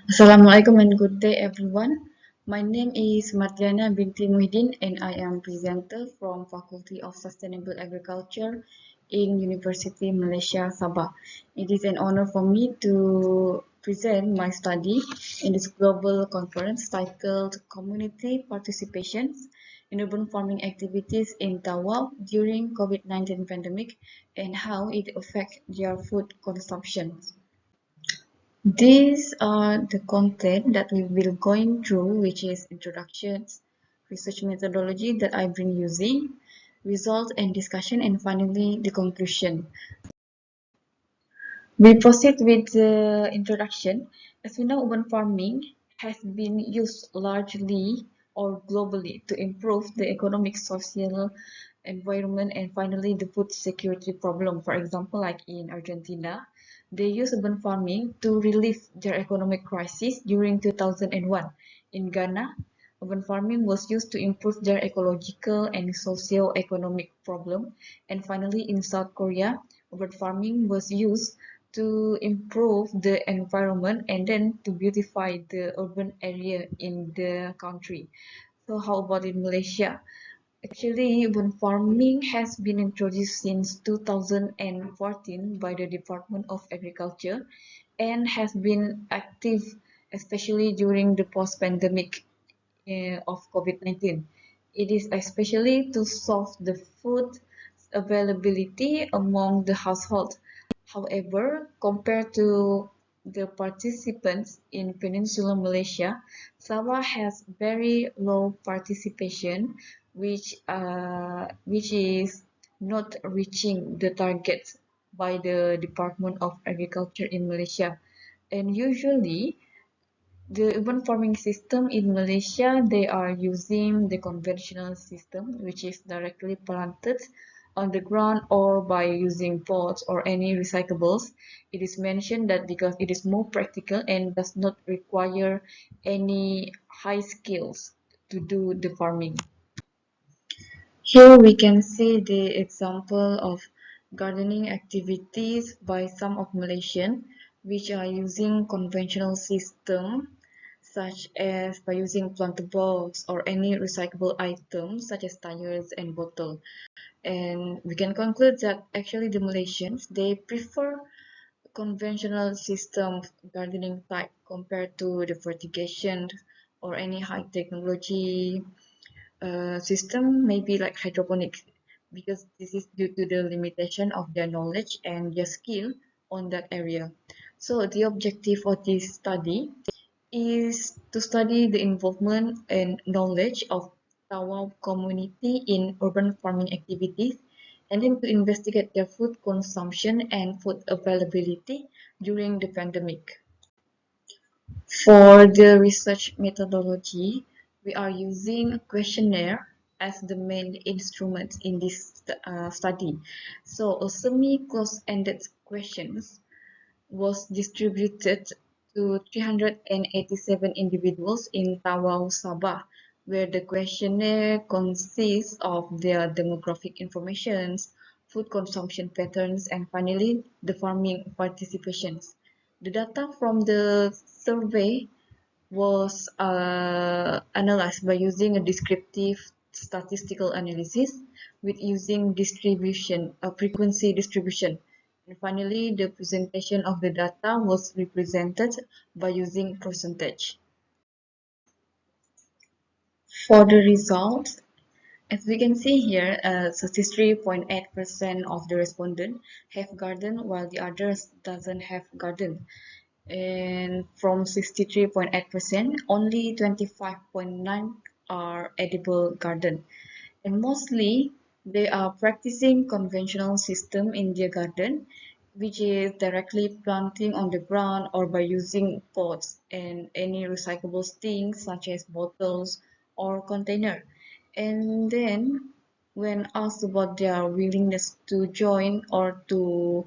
Assalamualaikum and good day everyone. My name is Mardiana Muhiddin and I am presenter from Faculty of Sustainable Agriculture in University Malaysia, Sabah. It is an honor for me to present my study in this global conference titled Community Participations in Urban Farming Activities in Tawau during COVID-19 pandemic and how it affects their food consumption. These are the content that we will going through, which is introductions, research methodology that I've been using, results and discussion, and finally the conclusion. We proceed with the introduction. As we know, urban farming has been used largely or globally to improve the economic, social, environment, and finally the food security problem. For example, like in Argentina, they use urban farming to relieve their economic crisis during 2001. In Ghana, urban farming was used to improve their ecological and socio-economic problem. And finally, in South Korea, urban farming was used to improve the environment and then to beautify the urban area in the country. So how about in Malaysia? Actually, urban farming has been introduced since 2014 by the Department of Agriculture and has been active especially during the post-pandemic of COVID-19. It is especially to solve the food availability among the household. However, compared to the participants in Peninsular Malaysia, Sabah has very low participation, which is not reaching the targets by the Department of Agriculture in Malaysia. And usually, the urban farming system in Malaysia, they are using the conventional system, which is directly planted on the ground or by using pots or any recyclables. It is mentioned that because it is more practical and does not require any high skills to do the farming. Here we can see the example of gardening activities by some of Malaysian which are using conventional system such as by using plantables or any recyclable items such as tires and bottle. And we can conclude that actually the Malaysians they prefer conventional system gardening type compared to the fertigation or any high technology system maybe like hydroponics because this is due to the limitation of their knowledge and their skill on that area. So the objective of this study is to study the involvement and knowledge of Tawau community in urban farming activities and then to investigate their food consumption and food availability during the pandemic. For the research methodology, we are using a questionnaire as the main instrument in this study. So a semi-close-ended questions was distributed to 387 individuals in Tawau, Sabah, where the questionnaire consists of their demographic informations, food consumption patterns, and finally the farming participations. The data from the survey was analyzed by using a descriptive statistical analysis with using frequency distribution. And finally, the presentation of the data was represented by using percentage. For the results, as we can see here, 63.8% of the respondents have garden while the others doesn't have garden. And from 63.8%, only 25.9 are edible garden. And mostly they are practicing conventional system in their garden, which is directly planting on the ground or by using pots and any recyclable things such as bottles or container. And then when asked about their willingness to join or to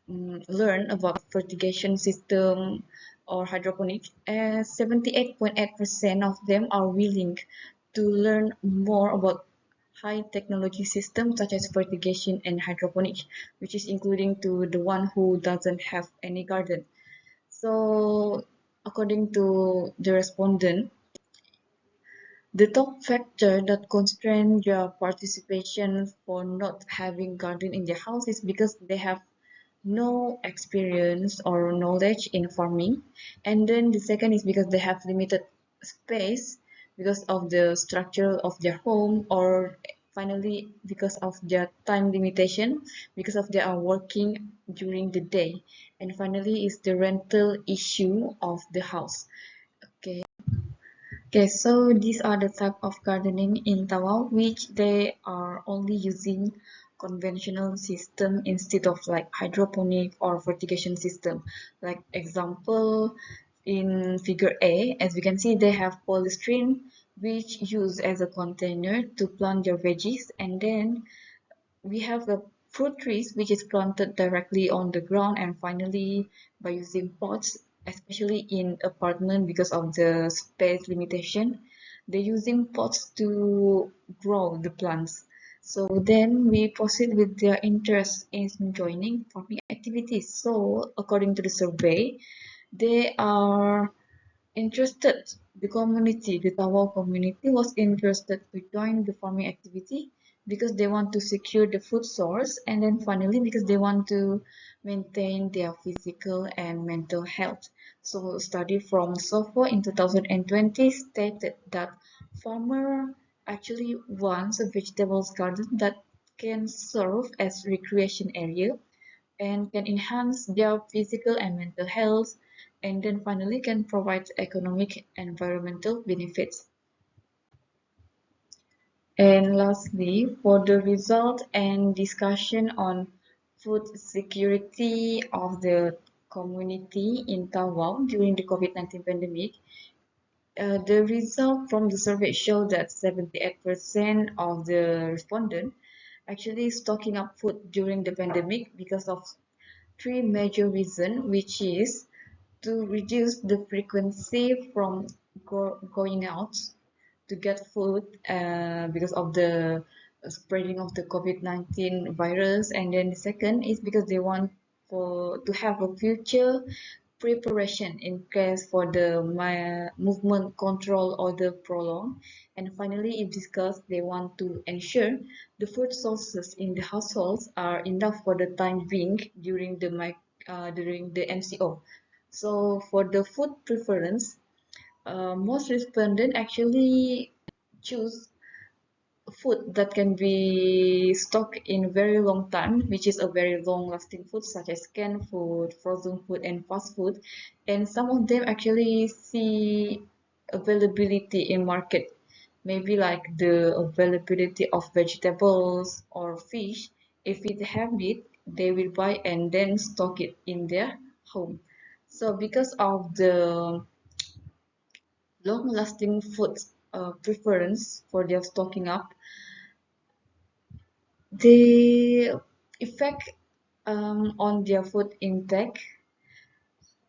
learn about fertigation system or hydroponics, 78.8% of them are willing to learn more about high technology systems such as fertigation and hydroponics, which is including to the one who doesn't have any garden. So according to the respondent, the top factor that constrain their participation for not having garden in their house is because they have no experience or knowledge in farming, and then the second is because they have limited space because of the structure of their home, or finally because of their time limitation because of they are working during the day, and finally is the rental issue of the house. Okay. Okay, so these are the type of gardening in Tawau, which they are only using conventional system instead of like hydroponic or fertigation system. Like example, in figure A, as we can see, they have polystyrene, which use as a container to plant their veggies, and then we have the fruit trees which is planted directly on the ground, and finally by using pots, especially in apartment because of the space limitation, they're using pots to grow the plants. So then we proceed with their interest in joining farming activities. So according to the survey, they are interested, the Tawau community was interested to join the farming activity because they want to secure the food source, and then finally because they want to maintain their physical and mental health. So a study from Sabah in 2020 stated that farmer actually wants a vegetables garden that can serve as recreation area and can enhance their physical and mental health, and then finally can provide economic and environmental benefits. And lastly, for the result and discussion on food security of the community in Tawau during the COVID-19 pandemic, the result from the survey showed that 78% of the respondents actually stocking up food during the pandemic because of three major reasons, which is to reduce the frequency from going out to get food because of the spreading of the COVID-19 virus, and then the second is because they want for to have a future preparation in case for the movement control or the prolong, and finally if discussed they want to ensure the food sources in the households are enough for the time being during the MCO. So for the food preference, most respondents actually choose food that can be stocked in very long time, which is a very long lasting food such as canned food, frozen food, and fast food. And some of them actually see availability in market, maybe like the availability of vegetables or fish. If it have it, they will buy and then stock it in their home. So because of the long lasting food preference for their stocking up, the effect on their food intake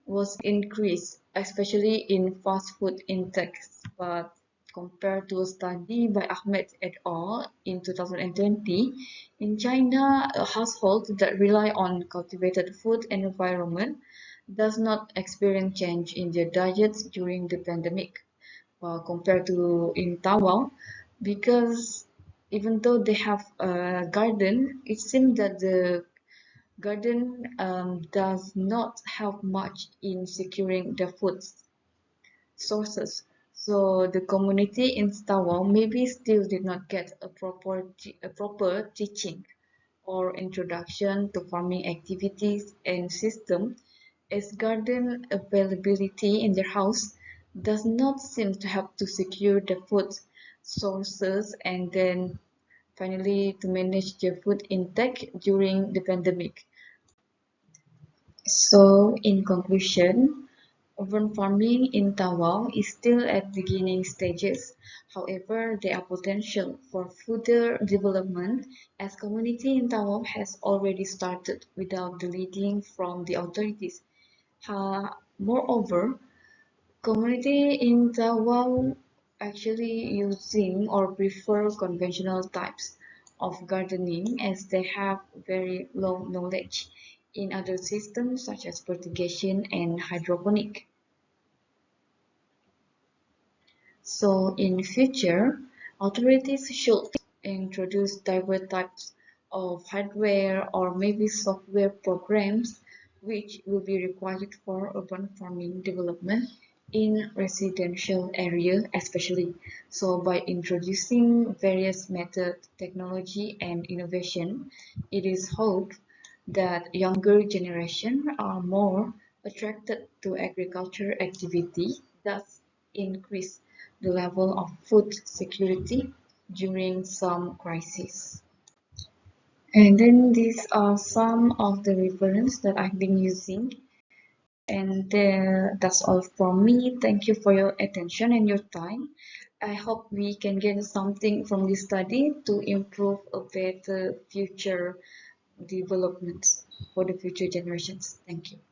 was increased, especially in fast food intakes. But compared to a study by Ahmed et al. In 2020, in China, a household that rely on cultivated food and environment does not experience change in their diets during the pandemic, compared to in Tawau, because even though they have a garden, it seems that the garden does not help much in securing the food sources. So the community in Tawau maybe still did not get a proper teaching or introduction to farming activities and system, as garden availability in their house does not seem to help to secure the food sources, and then finally to manage their food intake during the pandemic. So in conclusion, urban farming in Tawau is still at beginning stages. However, there are potential for further development as community in Tawau has already started without the leading from the authorities. Moreover, community in Tawau actually using or prefer conventional types of gardening as they have very low knowledge in other systems such as fertigation and hydroponic. So in future, authorities should introduce diverse types of hardware or maybe software programs which will be required for urban farming development in residential area especially. So by introducing various methods, technology and innovation, it is hoped that younger generation are more attracted to agriculture activity, thus increase the level of food security during some crises. And then these are some of the reference that I've been using. And that's all from me. Thank you for your attention and your time. I hope we can get something from this study to improve a better future development for the future generations. Thank you.